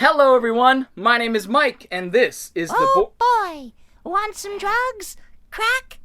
Hello everyone, my name is Mike, and this is Oh boy! Want some drugs? Crack?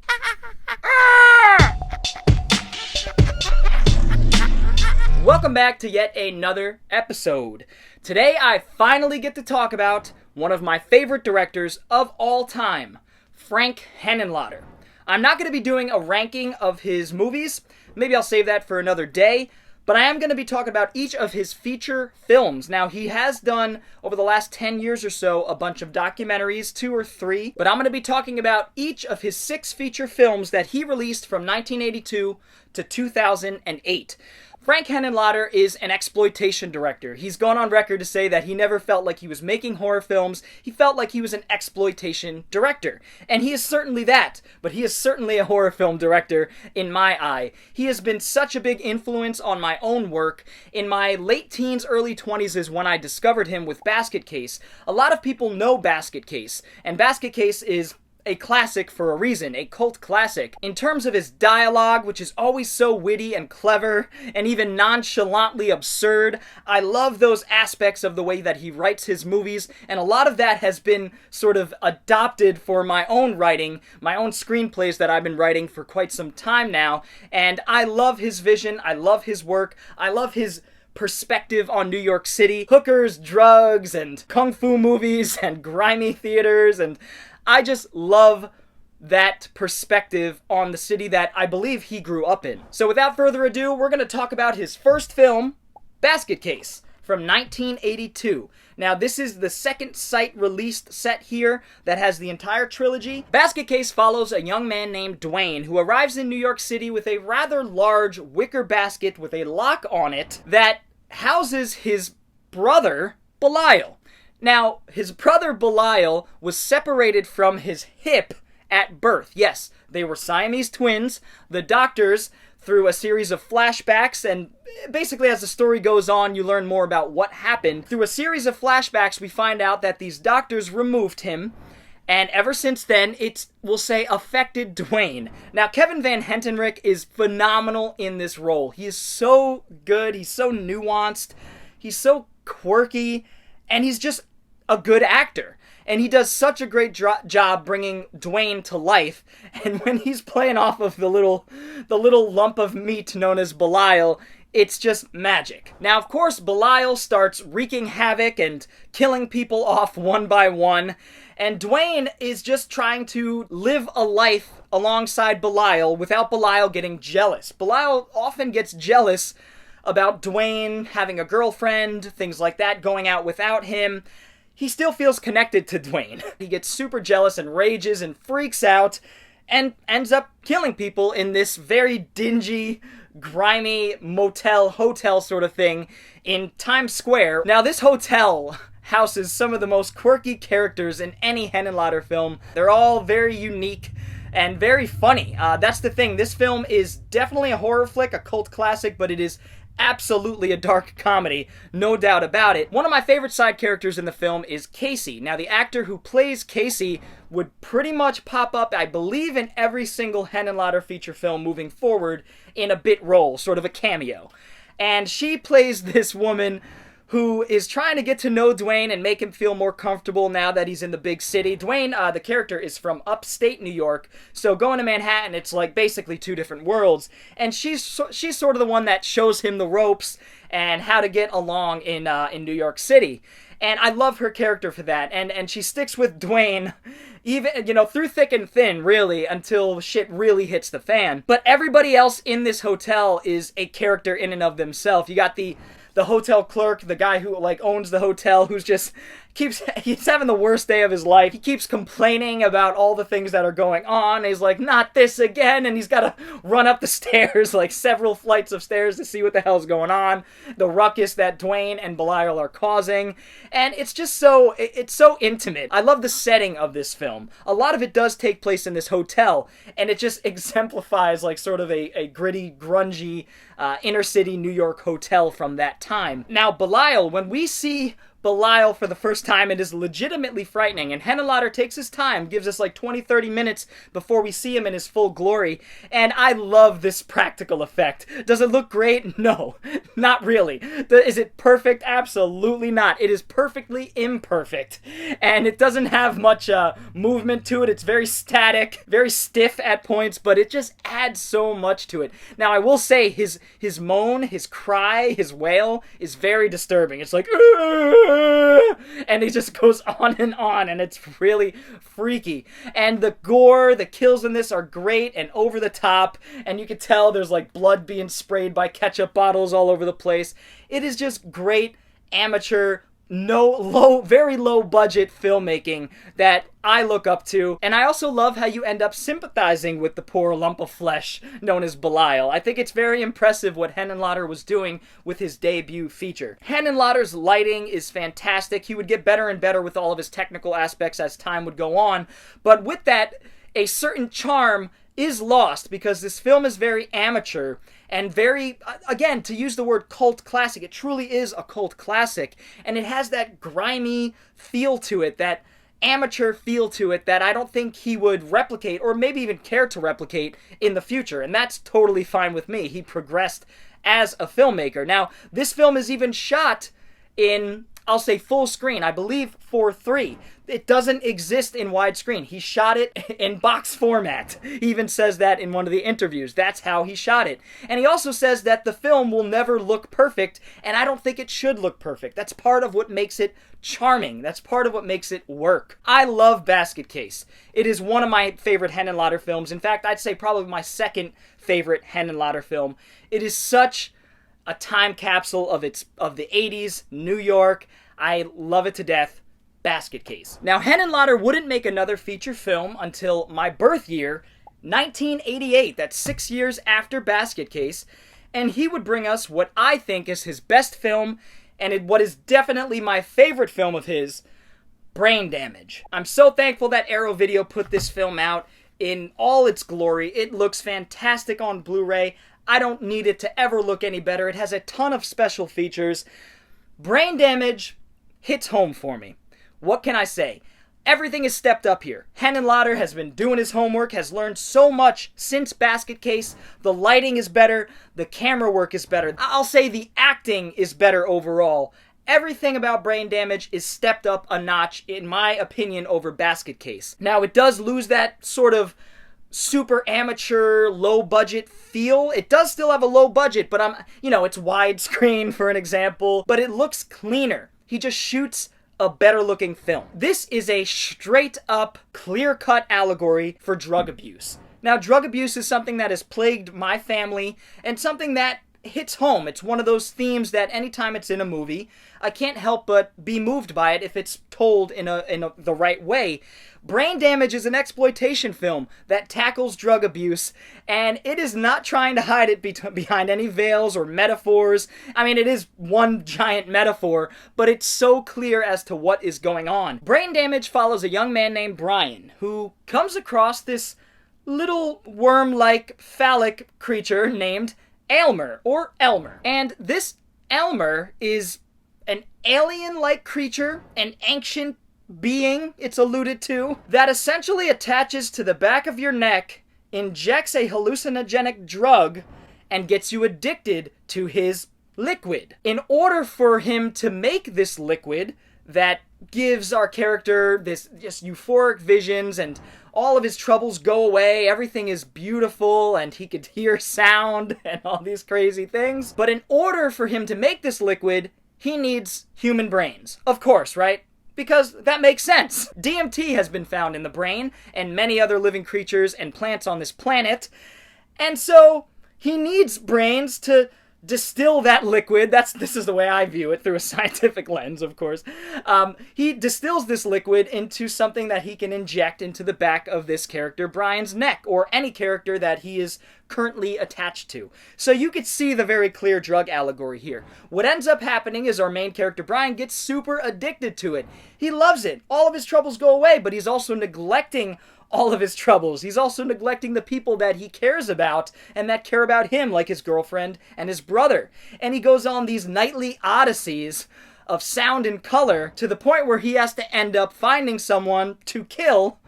Welcome back to yet another episode. Today I finally get to talk about one of my favorite directors of all time, Frank Henenlotter. I'm not going to be doing a ranking of his movies, maybe I'll save that for another day, but I am going to be talking about each of his feature films. Now, he has done, over the last 10 years or so, a bunch of documentaries, 2 or 3, but I'm going to be talking about each of his 6 feature films that he released from 1982 to 2008. Frank Henenlotter is an exploitation director. He's gone on record to say that he never felt like he was making horror films. He felt like he was an exploitation director. And he is certainly that, but he is certainly a horror film director in my eye. He has been such a big influence on my own work. In my late teens, early 20s is when I discovered him with Basket Case. A lot of people know Basket Case, and Basket Case is a classic for a reason, a cult classic. In terms of his dialogue, which is always so witty and clever, and even nonchalantly absurd, I love those aspects of the way that he writes his movies, and a lot of that has been sort of adopted for my own writing, my own screenplays that I've been writing for quite some time now, and I love his vision, I love his work, I love his perspective on New York City, hookers, drugs, and kung fu movies, and grimy theaters, and I just love that perspective on the city that I believe he grew up in. So without further ado, we're going to talk about his first film, Basket Case, from 1982. Now, this is the second site-released set here that has the entire trilogy. Basket Case follows a young man named Dwayne who arrives in New York City with a rather large wicker basket with a lock on it that houses his brother, Belial. Now, his brother Belial was separated from his hip at birth. Yes, they were Siamese twins. The doctors, through a series of flashbacks, and basically as the story goes on, you learn more about what happened. Through a series of flashbacks, we find out that these doctors removed him, and ever since then, it's, we'll say, affected Dwayne. Now, Kevin Van Hentenryck is phenomenal in this role. He is so good, he's so nuanced, he's so quirky, and he's just a good actor. And he does such a great job bringing Dwayne to life. And when he's playing off of the little lump of meat known as Belial, it's just magic. Now, of course, Belial starts wreaking havoc and killing people off one by one. And Dwayne is just trying to live a life alongside Belial without Belial getting jealous. Belial often gets jealous about Dwayne having a girlfriend, things like that, going out without him. He still feels connected to Dwayne. He gets super jealous and rages and freaks out and ends up killing people in this very dingy, grimy hotel sort of thing in Times Square. Now, this hotel houses some of the most quirky characters in any Henenlotter film. They're all very unique and very funny. That's the thing. This film is definitely a horror flick, a cult classic, but it is absolutely a dark comedy, no doubt about it. One of my favorite side characters in the film is Casey. Now, the actor who plays Casey would pretty much pop up, I believe, in every single Henenlotter feature film moving forward in a bit role, sort of a cameo. And she plays this woman who is trying to get to know Dwayne and make him feel more comfortable now that he's in the big city. Dwayne, the character, is from upstate New York, so going to Manhattan, it's like basically two different worlds. And she's sort of the one that shows him the ropes and how to get along in New York City. And I love her character for that. And she sticks with Dwayne, even, through thick and thin, really, until shit really hits the fan. But everybody else in this hotel is a character in and of themselves. You got the hotel clerk, the guy who owns the hotel, who's just he's having the worst day of his life. He keeps complaining about all the things that are going on. He's like, not this again, and he's got to run up the stairs, several flights of stairs to see what the hell's going on. The ruckus that Dwayne and Belial are causing, and it's just it's so intimate. I love the setting of this film. A lot of it does take place in this hotel, and it just exemplifies sort of a gritty, grungy, inner city New York hotel from that time. Now, Belial, when we see Belial for the first time. It is legitimately frightening, and Henenlotter takes his time, gives us like 20-30 minutes before we see him in his full glory, and I love this practical effect. Does it look great? No, not really. Is it perfect? Absolutely not. It is perfectly imperfect, and it doesn't have much movement to it. It's very static, very stiff at points, but it just adds so much to it. Now, I will say his moan, his cry, his wail is very disturbing. It's like, and he just goes on, and it's really freaky. And the gore, the kills in this are great and over the top, and you can tell there's like blood being sprayed by ketchup bottles all over the place. It is just great amateur, very low budget filmmaking that I look up to, and I also love how you end up sympathizing with the poor lump of flesh known as Belial. I think it's very impressive what Henenlotter was doing with his debut feature. Henenlotter's lighting is fantastic. He would get better and better with all of his technical aspects as time would go on, but with that, a certain charm is lost because this film is very amateur and very, again, to use the word cult classic, it truly is a cult classic, and it has that grimy feel to it, that amateur feel to it that I don't think he would replicate or maybe even care to replicate in the future, and that's totally fine with me. He progressed as a filmmaker. Now, this film is even shot in, I'll say, full screen, I believe 4:3. It doesn't exist in widescreen. He shot it in box format. He even says that in one of the interviews. That's how he shot it. And he also says that the film will never look perfect, and I don't think it should look perfect. That's part of what makes it charming. That's part of what makes it work. I love Basket Case. It is one of my favorite Henenlotter films. In fact, I'd say probably my second favorite Henenlotter film. It is such a time capsule of the 80s, New York. I love it to death. Basket Case. Now, Henenlotter wouldn't make another feature film until my birth year, 1988. That's 6 years after Basket Case. And he would bring us what I think is his best film, and what is definitely my favorite film of his, Brain Damage. I'm so thankful that Arrow Video put this film out in all its glory. It looks fantastic on Blu-ray. I don't need it to ever look any better. It has a ton of special features. Brain Damage hits home for me. What can I say? Everything is stepped up here. Henenlotter has been doing his homework, has learned so much since Basket Case. The lighting is better, the camera work is better. I'll say the acting is better overall. Everything about Brain Damage is stepped up a notch, in my opinion, over Basket Case. Now, it does lose that sort of super amateur, low-budget feel. It does still have a low budget, but it's widescreen, for an example, but it looks cleaner. He just shoots a better-looking film. This is a straight-up, clear-cut allegory for drug abuse. Now, drug abuse is something that has plagued my family, and something that hits home. It's one of those themes that anytime it's in a movie, I can't help but be moved by it if it's told in the right way. Brain Damage is an exploitation film that tackles drug abuse, and it is not trying to hide it behind any veils or metaphors. I mean, it is one giant metaphor, but it's so clear as to what is going on. Brain Damage follows a young man named Brian, who comes across this little worm-like phallic creature named Elmer. And this Elmer is an alien-like creature, an ancient being, it's alluded to, that essentially attaches to the back of your neck, injects a hallucinogenic drug, and gets you addicted to his liquid. In order for him to make this liquid that gives our character this just euphoric visions and all of his troubles go away, everything is beautiful, and he could hear sound and all these crazy things. But in order for him to make this liquid, he needs human brains. Of course, right? Because that makes sense. DMT has been found in the brain and many other living creatures and plants on this planet, and so he needs brains to distill that liquid. This is the way I view it, through a scientific lens, of course. He distills this liquid into something that he can inject into the back of this character Brian's neck, or any character that he is currently attached to. So you could see the very clear drug allegory here. What ends up happening is our main character Brian gets super addicted to it. He loves it. All of his troubles go away, but he's also neglecting all of his troubles. He's also neglecting the people that he cares about and that care about him, like his girlfriend and his brother. And he goes on these nightly odysseys of sound and color to the point where he has to end up finding someone to kill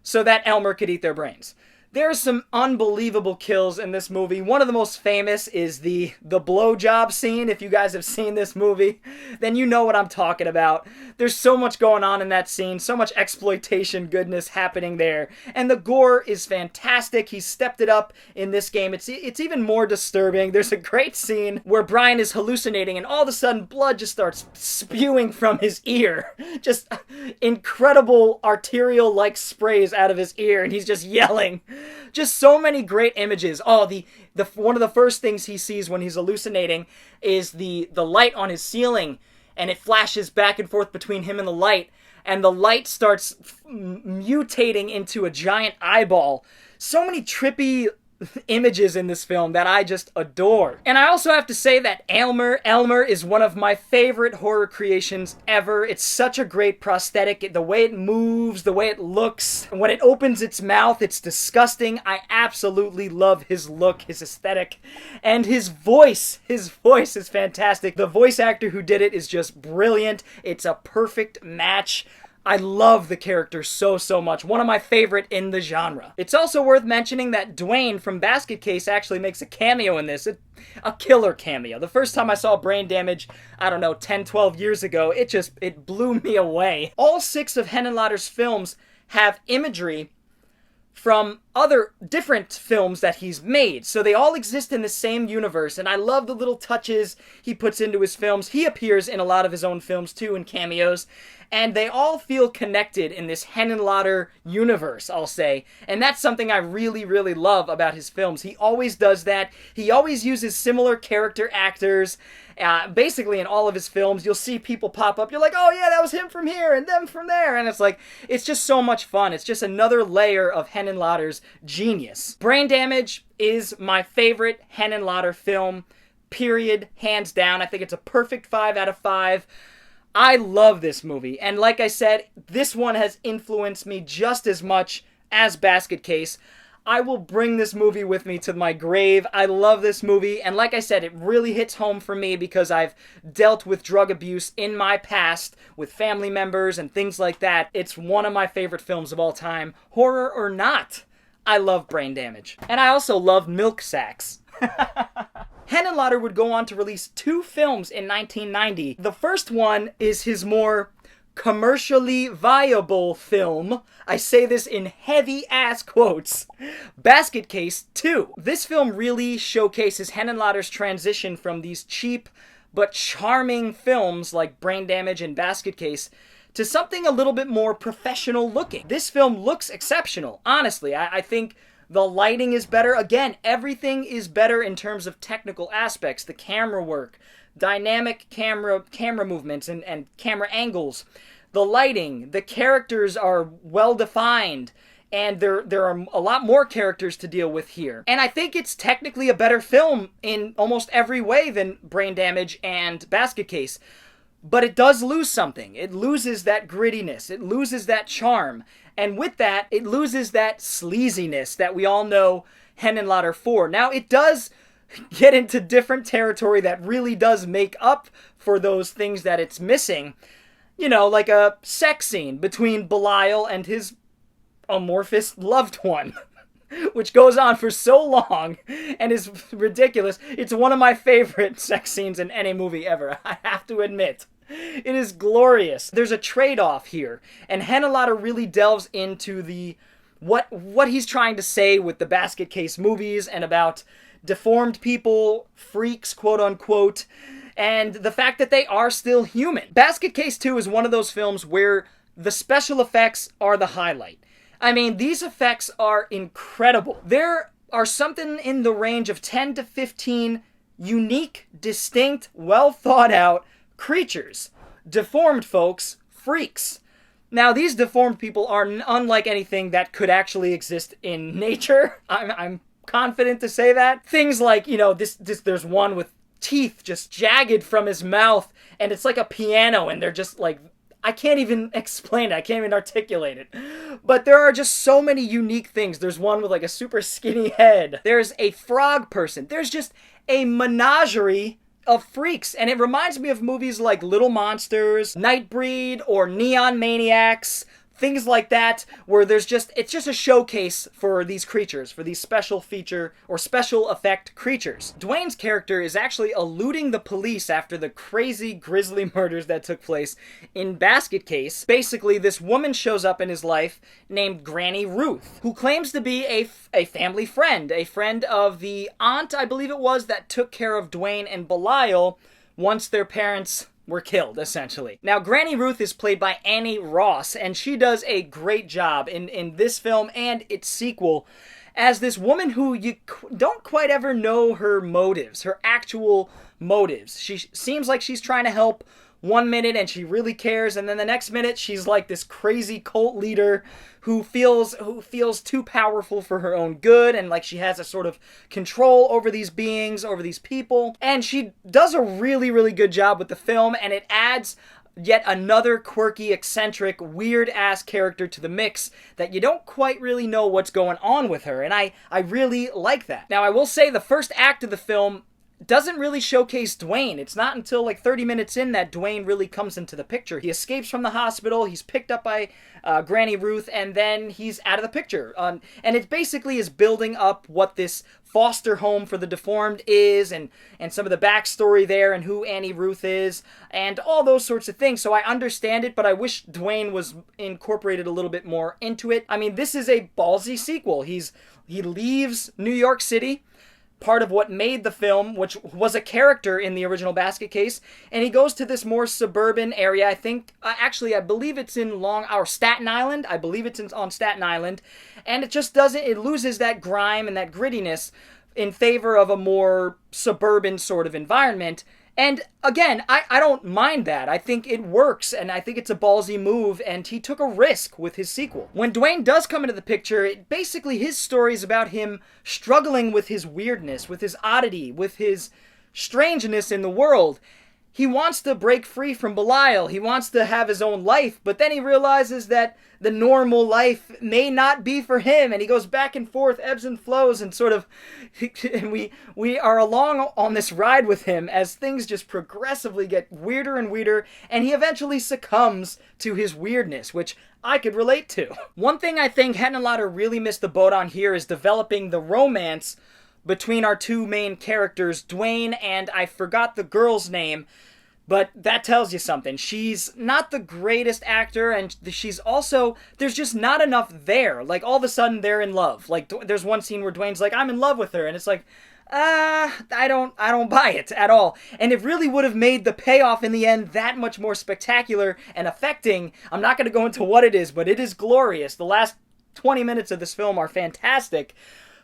so that Elmer could eat their brains. There's some unbelievable kills in this movie. One of the most famous is the blowjob scene. If you guys have seen this movie, then you know what I'm talking about. There's so much going on in that scene, so much exploitation goodness happening there. And the gore is fantastic. He's stepped it up in this game. It's even more disturbing. There's a great scene where Brian is hallucinating and all of a sudden blood just starts spewing from his ear. Just incredible arterial-like sprays out of his ear, and he's just yelling. Just so many great images. Oh, the one of the first things he sees when he's hallucinating is the light on his ceiling, and it flashes back and forth between him and the light starts mutating into a giant eyeball. So many trippy images in this film that I just adore. And I also have to say that Elmer is one of my favorite horror creations ever. It's such a great prosthetic. The way it moves, the way it looks. When it opens its mouth, it's disgusting. I absolutely love his look, his aesthetic, and his voice. His voice is fantastic. The voice actor who did it is just brilliant. It's a perfect match. I love the character so much. One of my favorite in the genre. It's also worth mentioning that Dwayne from Basket Case actually makes a cameo in this. A killer cameo. The first time I saw Brain Damage, I don't know, 10, 12 years ago, it blew me away. All 6 of Henenlotter's films have imagery from other different films that he's made. So they all exist in the same universe, and I love the little touches he puts into his films. He appears in a lot of his own films too, in cameos, and they all feel connected in this Henenlotter universe, I'll say. And that's something I really love about his films. He always does that. He always uses similar character actors. Basically in all of his films, you'll see people pop up. You're like, oh yeah, that was him from here and them from there. And it's like, it's just so much fun. It's just another layer of Henenlotter's genius. Brain Damage is my favorite Henenlotter film, period, hands down. I think it's a perfect 5 out of 5. I love this movie, and like I said, this one has influenced me just as much as Basket Case. I will bring this movie with me to my grave. I love this movie, and like I said, it really hits home for me because I've dealt with drug abuse in my past with family members and things like that. It's one of my favorite films of all time, horror or not. I love Brain Damage. And I also love Milk Sacks. Henenlotter would go on to release 2 films in 1990. The first one is his more commercially viable film. I say this in heavy ass quotes. Basket Case 2. This film really showcases Henenlotter's transition from these cheap but charming films like Brain Damage and Basket Case to something a little bit more professional looking. This film looks exceptional, honestly. I think the lighting is better. Again, everything is better in terms of technical aspects. The camera work, dynamic camera movements and camera angles. The lighting, the characters are well defined, and there are a lot more characters to deal with here. And I think it's technically a better film in almost every way than Brain Damage and Basket Case. But it does lose something. It loses that grittiness. It loses that charm. And with that, it loses that sleaziness that we all know Henenlotter for. Now, it does get into different territory that really does make up for those things that it's missing. You know, like a sex scene between Belial and his amorphous loved one, which goes on for so long and is ridiculous. It's one of my favorite sex scenes in any movie ever, I have to admit. It is glorious. There's a trade-off here, and Henenlotter really delves into the what he's trying to say with the Basket Case movies and about deformed people, freaks, quote-unquote, and the fact that they are still human. Basket Case 2 is one of those films where the special effects are the highlight. I mean, these effects are incredible. There are something in the range of 10 to 15 unique, distinct, well-thought-out creatures. Deformed folks, freaks. Now, these deformed people are unlike anything that could actually exist in nature. I'm confident to say that. Things like, you know, there's one with teeth just jagged from his mouth, and it's like a piano, and they're just like, I can't even explain it. I can't even articulate it. But there are just so many unique things. There's one with like a super skinny head. There's a frog person. There's just a menagerie of freaks, and it reminds me of movies like Little Monsters, Nightbreed, or Neon Maniacs, things like that, where it's just a showcase for these creatures, for these special feature or special effect creatures. Dwayne's character is actually eluding the police after the crazy, grisly murders that took place in Basket Case. Basically, this woman shows up in his life named Granny Ruth, who claims to be a family friend, a friend of the aunt, I believe it was, that took care of Dwayne and Belial once their parents were killed, essentially. Now, Granny Ruth is played by Annie Ross, and she does a great job in this film and its sequel as this woman who you don't quite ever know her motives, her actual motives. She seems like she's trying to help one minute and she really cares, and then the next minute she's like this crazy cult leader who feels too powerful for her own good, and like she has a sort of control over these beings, over these people. And she does a really, really good job with the film, and it adds yet another quirky, eccentric, weird-ass character to the mix that you don't quite really know what's going on with her, and I really like that. Now, I will say the first act of the film doesn't really showcase Dwayne. It's not until like 30 minutes in that Dwayne really comes into the picture. He escapes from the hospital, he's picked up by Granny Ruth, and then he's out of the picture. And it basically is building up what this foster home for the deformed is, and some of the backstory there, and who Annie Ruth is, and all those sorts of things. So I understand it, but I wish Dwayne was incorporated a little bit more into it. I mean, this is a ballsy sequel. He leaves New York City, part of what made the film, which was a character in the original Basket Case, and he goes to this more suburban area. I think, I believe it's in Staten Island. I believe it's on Staten Island, and it loses that grime and that grittiness in favor of a more suburban sort of environment. And again, I don't mind that. I think it works, and I think it's a ballsy move, and he took a risk with his sequel. When Dwayne does come into the picture, basically his story is about him struggling with his weirdness, with his oddity, with his strangeness in the world. He wants to break free from Belial. He wants to have his own life, but then he realizes that the normal life may not be for him, and he goes back and forth, ebbs and flows, and sort of, and we are along on this ride with him as things just progressively get weirder and weirder, and he eventually succumbs to his weirdness, which I could relate to. One thing I think Henenlotter really missed the boat on here is developing the romance between our two main characters, Dwayne and I forgot the girl's name, but that tells you something. She's not the greatest actor, and she's also, there's just not enough there. Like, all of a sudden, they're in love. Like, there's one scene where Dwayne's like, I'm in love with her, and it's like, I don't buy it at all. And it really would have made the payoff in the end that much more spectacular and affecting. I'm not going to go into what it is, but it is glorious. The last 20 minutes of this film are fantastic.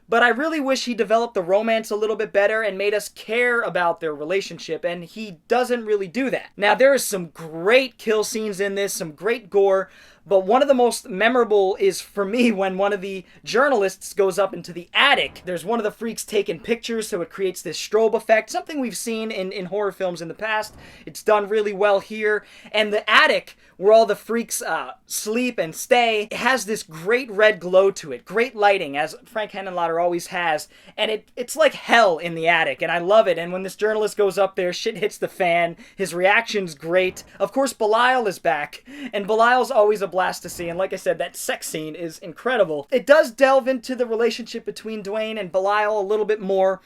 But I really wish he developed the romance a little bit better and made us care about their relationship, and he doesn't really do that. Now, there is some great kill scenes in this, some great gore, but one of the most memorable is, for me, when one of the journalists goes up into the attic. There's one of the freaks taking pictures, so it creates this strobe effect, something we've seen in horror films in the past. It's done really well here. And the attic, where all the freaks sleep and stay, it has this great red glow to it, great lighting, as Frank Henenlotter always has, and it's like hell in the attic, and I love it. And when this journalist goes up there, shit hits the fan. His reaction's great. Of course, Belial is back, and Belial's always a blast to see, and like I said, that sex scene is incredible. It does delve into the relationship between Dwayne and Belial a little bit more,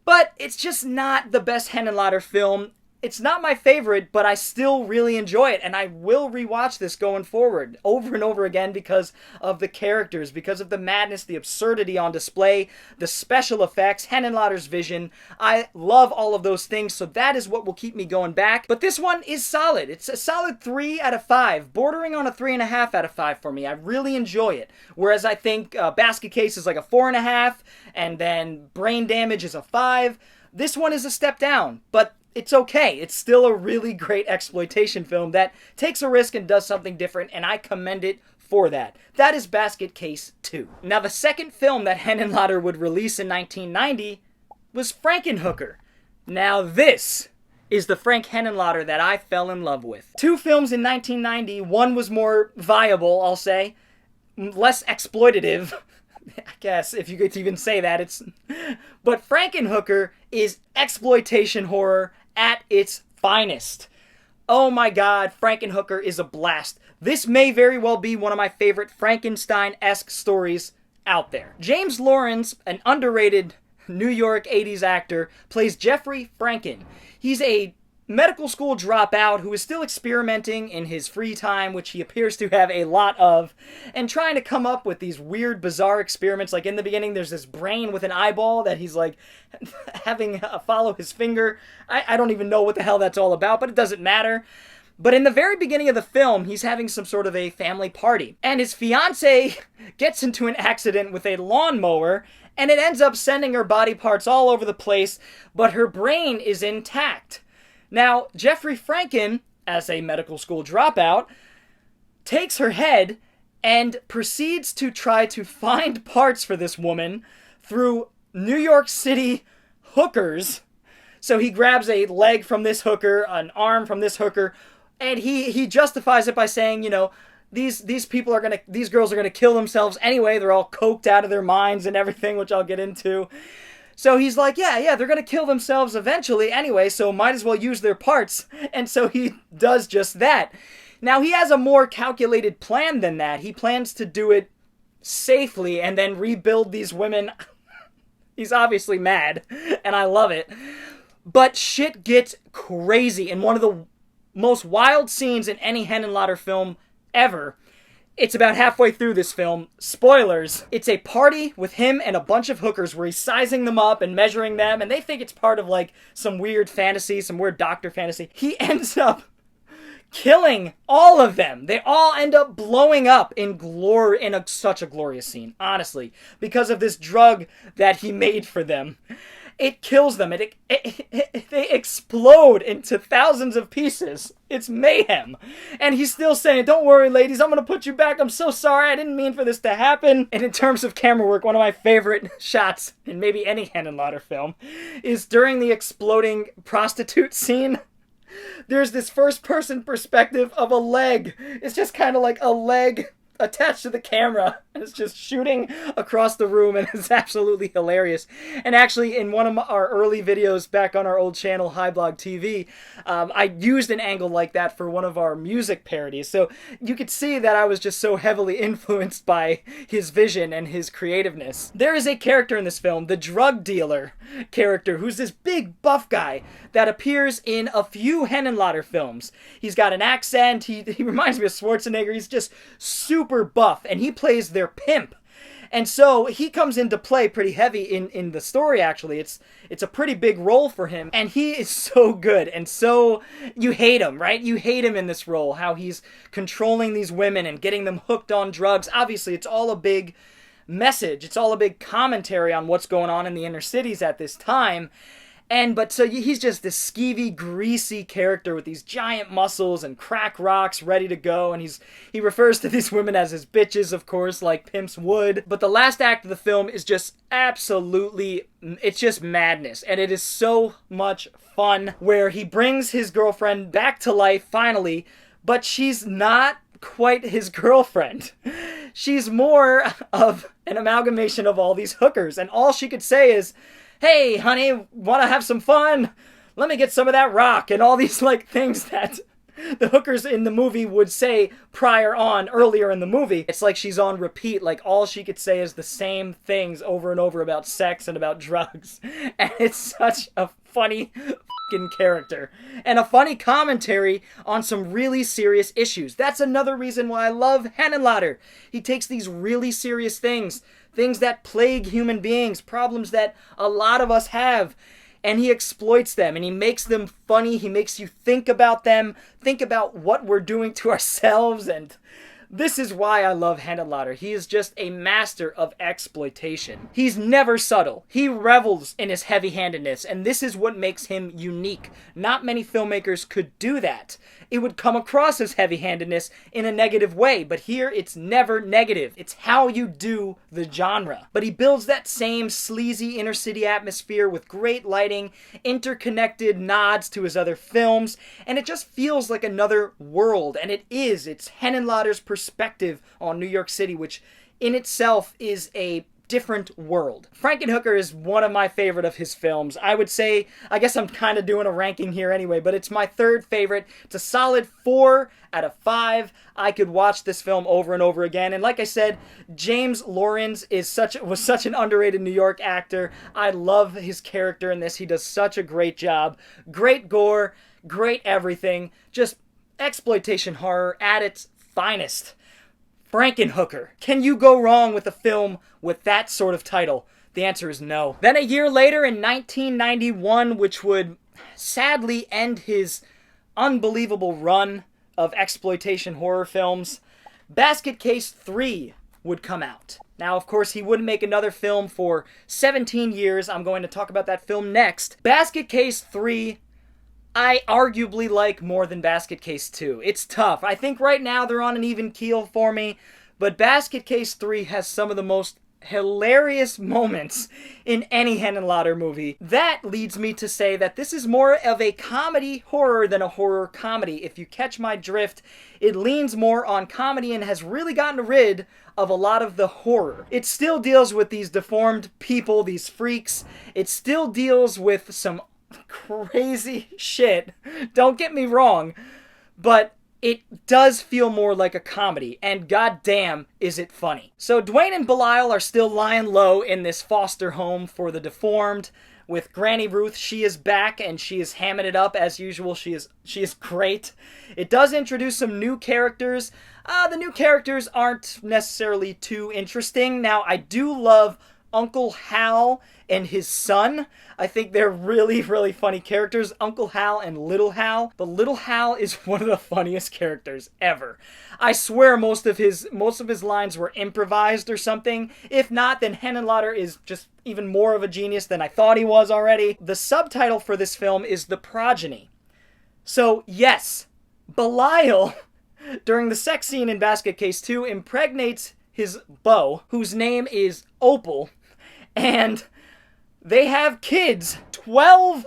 but it's just not the best Henenlotter film. It's not my favorite, but I still really enjoy it, and I will rewatch this going forward over and over again because of the characters, because of the madness, the absurdity on display, the special effects, Henenlotter's vision. I love all of those things, so that is what will keep me going back. But this one is solid. It's a solid 3 out of 5, bordering on a 3.5 out of 5 for me. I really enjoy it. Whereas I think Basket Case is like a 4.5, and then Brain Damage is a 5. This one is a step down, but it's okay. It's still a really great exploitation film that takes a risk and does something different, and I commend it for that. That is Basket Case 2. Now, the second film that Henenlotter would release in 1990 was Frankenhooker. Now, this is the Frank Henenlotter that I fell in love with. 2 films in 1990. One was more viable, I'll say, less exploitative, I guess, if you could even say that. But Frankenhooker is exploitation horror at its finest. Oh my god, Frankenhooker is a blast. This may very well be one of my favorite Frankenstein-esque stories out there. James Lawrence, an underrated New York 80s actor, plays Jeffrey Franken. He's a medical school dropout who is still experimenting in his free time, which he appears to have a lot of, and trying to come up with these weird, bizarre experiments. Like in the beginning, there's this brain with an eyeball that he's like having follow his finger. I don't even know what the hell that's all about, but it doesn't matter. But in the very beginning of the film, he's having some sort of a family party, and his fiancée gets into an accident with a lawnmower, and it ends up sending her body parts all over the place, but her brain is intact. Now, Jeffrey Franken, as a medical school dropout, takes her head and proceeds to try to find parts for this woman through New York City hookers. So he grabs a leg from this hooker, an arm from this hooker, and he justifies it by saying, you know, these girls are gonna kill themselves anyway. They're all coked out of their minds and everything, which I'll get into. So he's like, yeah, they're going to kill themselves eventually anyway, so might as well use their parts. And so he does just that. Now, he has a more calculated plan than that. He plans to do it safely and then rebuild these women. He's obviously mad, and I love it. But shit gets crazy in one of the most wild scenes in any Henenlotter film ever. It's about halfway through this film. Spoilers. It's a party with him and a bunch of hookers where he's sizing them up and measuring them, and they think it's part of, like, some weird fantasy, some weird doctor fantasy. He ends up killing all of them. They all end up blowing up in glory, in such a glorious scene, honestly, because of this drug that he made for them. It kills them. They explode into thousands of pieces. It's mayhem. And he's still saying, don't worry, ladies, I'm going to put you back. I'm so sorry. I didn't mean for this to happen. And in terms of camera work, one of my favorite shots in maybe any Henenlotter film is during the exploding prostitute scene. There's this first-person perspective of a leg. It's just kind of like a leg attached to the camera, and it's just shooting across the room, and it's absolutely hilarious. And actually, in one of our early videos back on our old channel, Highblog TV, I used an angle like that for one of our music parodies, so you could see that I was just so heavily influenced by his vision and his creativeness. There is a character in this film, the drug dealer character, who's this big buff guy that appears in a few Henenlotter films. He's got an accent, he reminds me of Schwarzenegger, he's just super buff, and he plays their pimp. And so he comes into play pretty heavy in the story, actually. It's a pretty big role for him, and he is so good, and so you hate him, right? You hate him in this role, how he's controlling these women and getting them hooked on drugs. Obviously, it's all a big message. It's all a big commentary on what's going on in the inner cities at this time. But so he's just this skeevy, greasy character with these giant muscles and crack rocks ready to go, and he refers to these women as his bitches, of course, like pimps would. But the last act of the film is just absolutely, it's just madness, and it is so much fun, where he brings his girlfriend back to life, finally, but she's not quite his girlfriend. She's more of an amalgamation of all these hookers, and all she could say is, hey, honey, want to have some fun? Let me get some of that rock, and all these, like, things that the hookers in the movie would say earlier in the movie. It's like she's on repeat, like, all she could say is the same things over and over about sex and about drugs. And it's such a funny fucking character. And a funny commentary on some really serious issues. That's another reason why I love Henenlotter. He takes these really serious things that plague human beings, problems that a lot of us have, and he exploits them, and he makes them funny. He makes you think about them, think about what we're doing to ourselves, and this is why I love Henenlotter. He is just a master of exploitation. He's never subtle. He revels in his heavy-handedness, and this is what makes him unique. Not many filmmakers could do that. It would come across as heavy-handedness in a negative way, but here it's never negative. It's how you do the genre. But he builds that same sleazy inner-city atmosphere with great lighting, interconnected nods to his other films, and it just feels like another world, and it is. It's Henenlotter's perspective on New York City, which in itself is a different world. Frankenhooker is one of my favorite of his films. I would say, I guess I'm kind of doing a ranking here anyway, but it's my third favorite. It's a solid 4 out of 5. I could watch this film over and over again. And like I said, James Lawrence was such an underrated New York actor. I love his character in this. He does such a great job. Great gore, great everything. Just exploitation horror at its finest. Frankenhooker. Can you go wrong with a film with that sort of title? The answer is no. Then a year later in 1991, which would sadly end his unbelievable run of exploitation horror films, Basket Case 3 would come out. Now, of course, he wouldn't make another film for 17 years. I'm going to talk about that film next. Basket Case 3, I arguably like more than Basket Case 2. It's tough. I think right now they're on an even keel for me, but Basket Case 3 has some of the most hilarious moments in any Henenlotter movie. That leads me to say that this is more of a comedy horror than a horror comedy. If you catch my drift, it leans more on comedy and has really gotten rid of a lot of the horror. It still deals with these deformed people, these freaks. It still deals with some crazy shit. Don't get me wrong, but it does feel more like a comedy, and goddamn is it funny. So Dwayne and Belial are still lying low in this foster home for the deformed. With Granny Ruth, she is back and she is hamming it up as usual. She is great. It does introduce some new characters. The new characters aren't necessarily too interesting. Now, I do love Uncle Hal and his son. I think they're really, really funny characters, Uncle Hal and Little Hal. But Little Hal is one of the funniest characters ever. I swear most of his lines were improvised or something. If not, then Henenlotter is just even more of a genius than I thought he was already. The subtitle for this film is The Progeny. So, yes, Belial, during the sex scene in Basket Case 2, impregnates his beau, whose name is Opal, and they have kids. 12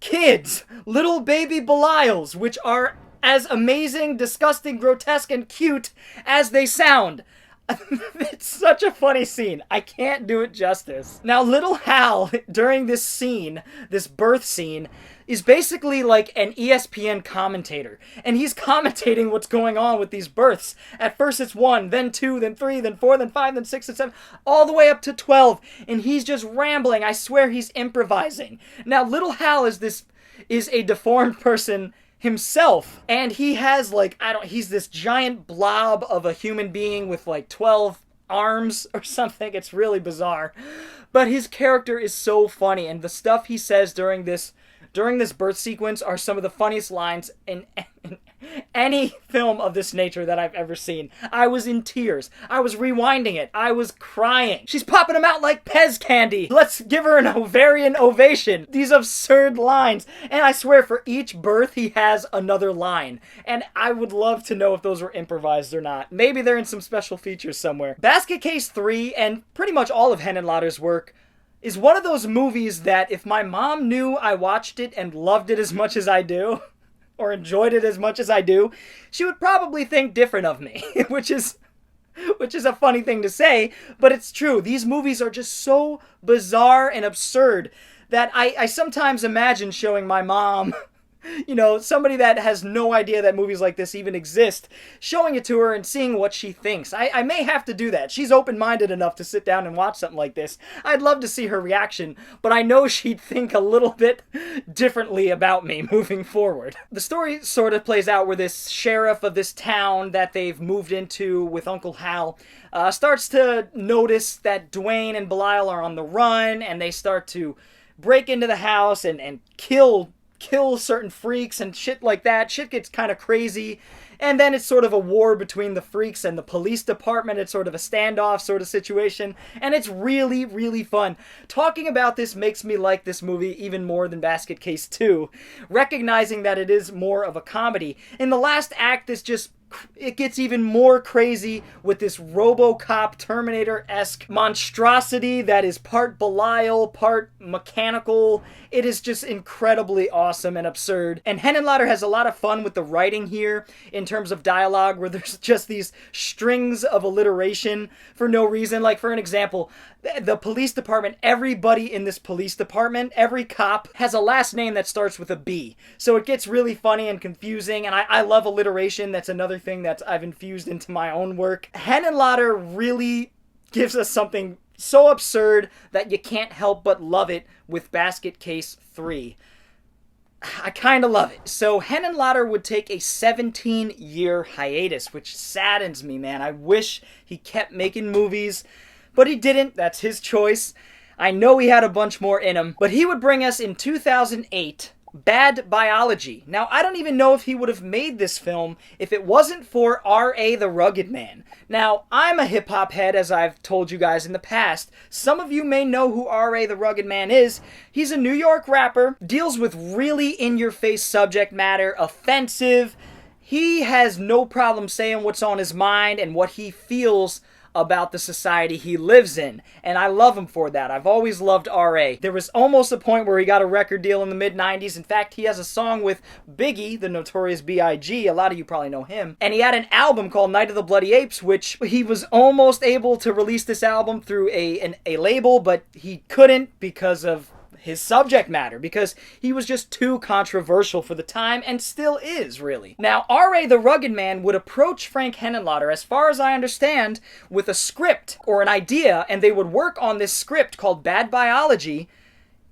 kids. Little baby Belials, which are as amazing, disgusting, grotesque, and cute as they sound. It's such a funny scene. I can't do it justice. Now, Little Hal, during this scene, this birth scene, is basically like an ESPN commentator. And he's commentating what's going on with these births. At first it's 1, then 2, then 3, then 4, then 5, then 6, then 7, all the way up to 12. And he's just rambling. I swear he's improvising. Now, Little Hal is a deformed person himself, and he has he's this giant blob of a human being with 12 arms or something. It's really bizarre, but his character is so funny, and the stuff he says during this birth sequence are some of the funniest lines in any film of this nature that I've ever seen. I was in tears. I was rewinding it. I was crying. She's popping them out like Pez candy. Let's give her an ovarian ovation. These absurd lines. And I swear, for each birth, he has another line. And I would love to know if those were improvised or not. Maybe they're in some special features somewhere. Basket Case 3, and pretty much all of Henenlotter's work, is one of those movies that if my mom knew I watched it and loved it as much as I do, or enjoyed it as much as I do, she would probably think different of me, which is a funny thing to say, but it's true. These movies are just so bizarre and absurd that I sometimes imagine showing my mom, somebody that has no idea that movies like this even exist, showing it to her and seeing what she thinks. I may have to do that. She's open-minded enough to sit down and watch something like this. I'd love to see her reaction, but I know she'd think a little bit differently about me moving forward. The story sort of plays out where this sheriff of this town that they've moved into with Uncle Hal starts to notice that Dwayne and Belial are on the run, and they start to break into the house and kill certain freaks and shit like that. Shit gets kind of crazy. And then it's sort of a war between the freaks and the police department. It's sort of a standoff sort of situation. And it's really, really fun. Talking about this makes me like this movie even more than Basket Case 2. Recognizing that it is more of a comedy. In the last act, this just it gets even more crazy with this RoboCop Terminator-esque monstrosity that is part Belial, part mechanical. It is just incredibly awesome and absurd. And Henenlotter has a lot of fun with the writing here in terms of dialogue, where there's just these strings of alliteration for no reason. Like, for an example, the police department, everybody in this police department, every cop has a last name that starts with a B. So it gets really funny and confusing, and I love alliteration. That's another thing that I've infused into my own work. Henenlotter really gives us something so absurd that you can't help but love it with Basket Case 3. I kind of love it. So Henenlotter would take a 17-year hiatus, which saddens me, man. I wish he kept making movies, but he didn't. That's his choice. I know he had a bunch more in him, but he would bring us in 2008 Bad Biology. Now, I don't even know if he would have made this film if it wasn't for R.A. the Rugged Man. Now, I'm a hip-hop head, as I've told you guys in the past. Some of you may know who R.A. the Rugged Man is. He's a New York rapper, deals with really in-your-face subject matter, offensive. He has no problem saying what's on his mind and what he feels about the society he lives in, and I love him for that. I've always loved R.A. There was almost a point where he got a record deal in the mid-90s. In fact, he has a song with Biggie, the Notorious B.I.G., a lot of you probably know him, and he had an album called Night of the Bloody Apes, which he was almost able to release this album through a label, but he couldn't because of his subject matter, because he was just too controversial for the time, and still is, really. Now, R.A. the Rugged Man would approach Frank Henenlotter, as far as I understand, with a script or an idea, and they would work on this script called Bad Biology,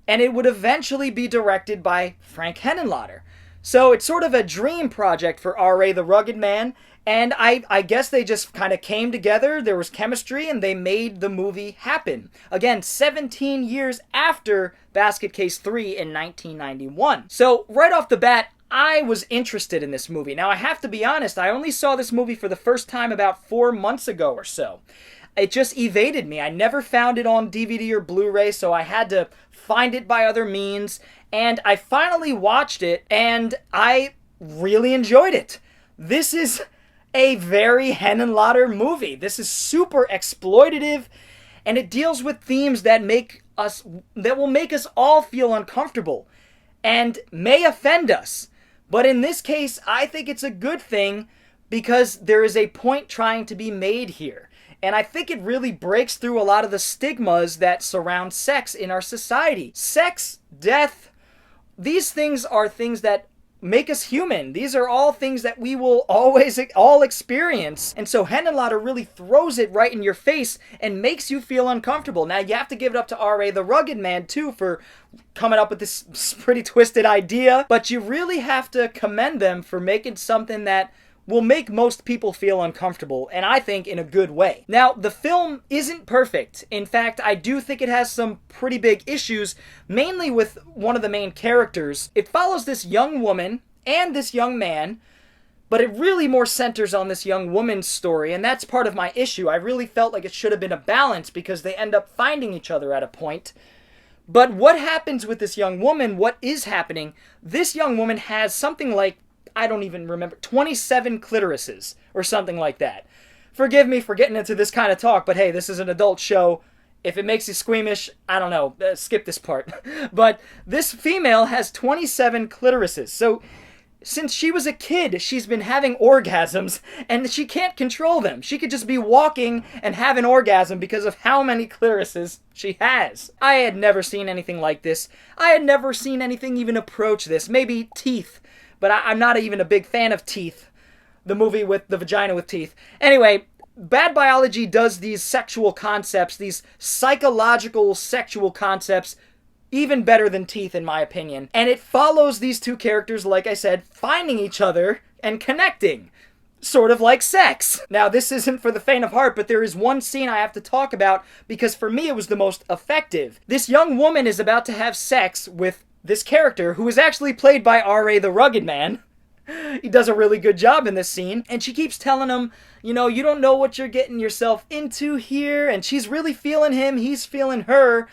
and it would eventually be directed by Frank Henenlotter. So it's sort of a dream project for R.A. the Rugged Man, and I guess they just kind of came together, there was chemistry, and they made the movie happen. Again, 17 years after Basket Case 3 in 1991. So, right off the bat, I was interested in this movie. Now, I have to be honest, I only saw this movie for the first time about 4 months ago or so. It just evaded me. I never found it on DVD or Blu-ray, so I had to find it by other means, and I finally watched it, and I really enjoyed it. This is a very Henenlotter movie. This is super exploitative, and it deals with themes that will make us all feel uncomfortable and may offend us. But in this case, I think it's a good thing because there is a point trying to be made here. And I think it really breaks through a lot of the stigmas that surround sex in our society. Sex, death, these things are things that make us human. These are all things that we will always all experience. And so Henenlotter really throws it right in your face and makes you feel uncomfortable. Now, you have to give it up to R.A. the Rugged Man, too, for coming up with this pretty twisted idea. But you really have to commend them for making something that will make most people feel uncomfortable, and I think in a good way. Now, the film isn't perfect. In fact, I do think it has some pretty big issues, mainly with one of the main characters. It follows this young woman and this young man, but it really more centers on this young woman's story, and that's part of my issue. I really felt like it should have been a balance because they end up finding each other at a point. But what happens with this young woman, what is happening, this young woman has something like, I don't even remember, 27 clitorises or something like that. Forgive me for getting into this kind of talk, but hey, this is an adult show. If it makes you squeamish, I don't know, skip this part. But this female has 27 clitorises. So since she was a kid, she's been having orgasms, and she can't control them. She could just be walking and have an orgasm because of how many clitorises she has. I had never seen anything like this. I had never seen anything even approach this. Maybe Teeth. But I'm not even a big fan of Teeth, the movie with the vagina with teeth. Anyway, Bad Biology does these sexual concepts, these psychological sexual concepts, even better than Teeth, in my opinion. And it follows these two characters, like I said, finding each other and connecting. Sort of like sex. Now, this isn't for the faint of heart, but there is one scene I have to talk about because for me it was the most effective. This young woman is about to have sex with this character, who is actually played by R.A. the Rugged Man. He does a really good job in this scene. And she keeps telling him, you know, you don't know what you're getting yourself into here. And she's really feeling him. He's feeling her.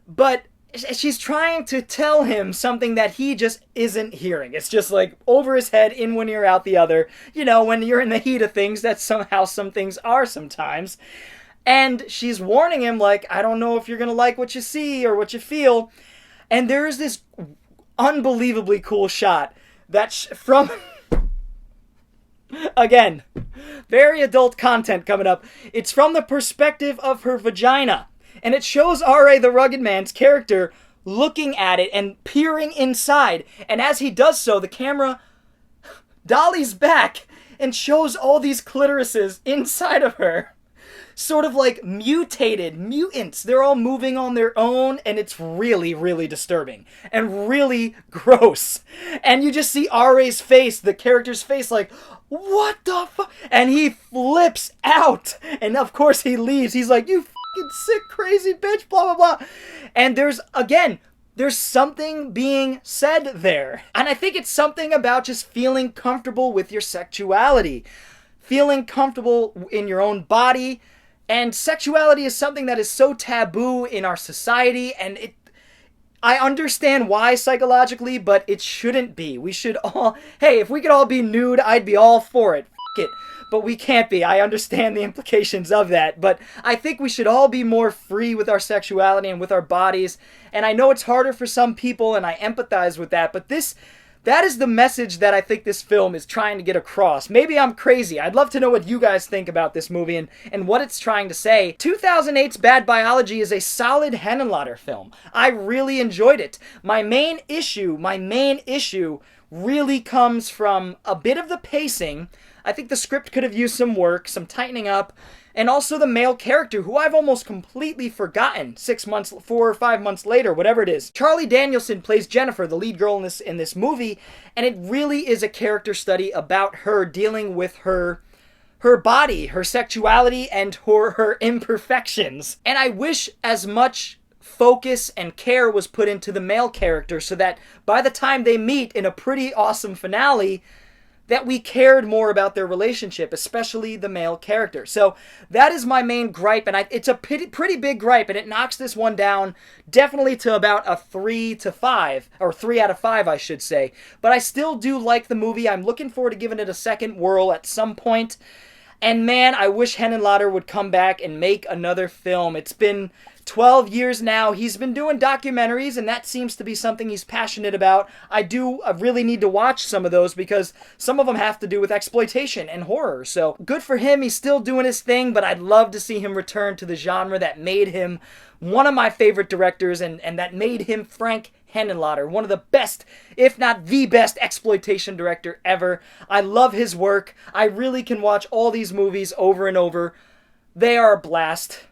But she's trying to tell him something that he just isn't hearing. It's just like over his head, in one ear, out the other. You know, when you're in the heat of things, that's somehow some things are sometimes. And she's warning him, like, I don't know if you're gonna like what you see or what you feel. And there's this unbelievably cool shot that's from... Again, very adult content coming up. It's from the perspective of her vagina. And it shows R.A. the Rugged Man's character looking at it and peering inside. And as he does so, the camera dollies back and shows all these clitorises inside of her. Sort of like mutated mutants. They're all moving on their own, and it's really, really disturbing. And really gross. And you just see R.A.'s face, the character's face, like, what the fuck? And he flips out. And of course he leaves. He's like, you sick, crazy bitch, blah, blah, blah. And there's something being said there. And I think it's something about just feeling comfortable with your sexuality. Feeling comfortable in your own body. And sexuality is something that is so taboo in our society. And I understand why psychologically, but it shouldn't be. We should all... Hey, if we could all be nude, I'd be all for it. F*** it. But we can't be. I understand the implications of that. But I think we should all be more free with our sexuality and with our bodies. And I know it's harder for some people, and I empathize with that. But that is the message that I think this film is trying to get across. Maybe I'm crazy. I'd love to know what you guys think about this movie and what it's trying to say. 2008's Bad Biology is a solid Henenlotter film. I really enjoyed it. My main issue really comes from a bit of the pacing. I think the script could have used some work, some tightening up, and also the male character, who I've almost completely forgotten 4 or 5 months later, whatever it is. Charlie Danielson plays Jennifer, the lead girl in this movie, and it really is a character study about her dealing with her body, her sexuality, and her imperfections. And I wish as much focus and care was put into the male character so that by the time they meet in a pretty awesome finale, that we cared more about their relationship, especially the male character. So that is my main gripe, and it's a pretty big gripe, and it knocks this one down definitely to about a 3 to 5, or 3 out of 5, I should say. But I still do like the movie. I'm looking forward to giving it a second whirl at some point. And man, I wish Henenlotter would come back and make another film. It's been 12 years now. He's been doing documentaries, and that seems to be something he's passionate about. I really need to watch some of those because some of them have to do with exploitation and horror. So good for him. He's still doing his thing, but I'd love to see him return to the genre that made him one of my favorite directors and that made him Frank Henenlotter, one of the best, if not the best, exploitation director ever. I love his work. I really can watch all these movies over and over. They are a blast.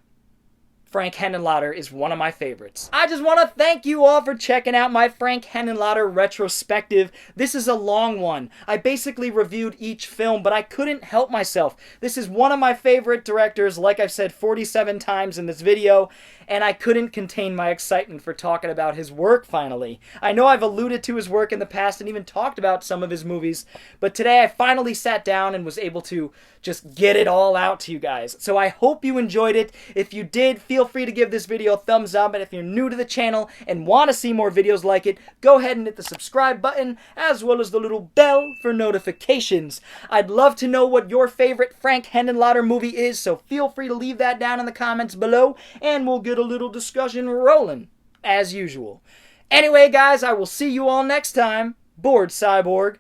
Frank Henenlotter is one of my favorites. I just want to thank you all for checking out my Frank Henenlotter retrospective. This is a long one. I basically reviewed each film, but I couldn't help myself. This is one of my favorite directors, like I've said 47 times in this video, and I couldn't contain my excitement for talking about his work finally. I know I've alluded to his work in the past and even talked about some of his movies, but today I finally sat down and was able to just get it all out to you guys. So I hope you enjoyed it. If you did, feel free to give this video a thumbs up, and if you're new to the channel and want to see more videos like it, go ahead and hit the subscribe button as well as the little bell for notifications. I'd love to know what your favorite Frank Henenlotter movie is, so feel free to leave that down in the comments below and we'll get a little discussion rolling as usual. Anyway guys, I will see you all next time. Bored Cyborg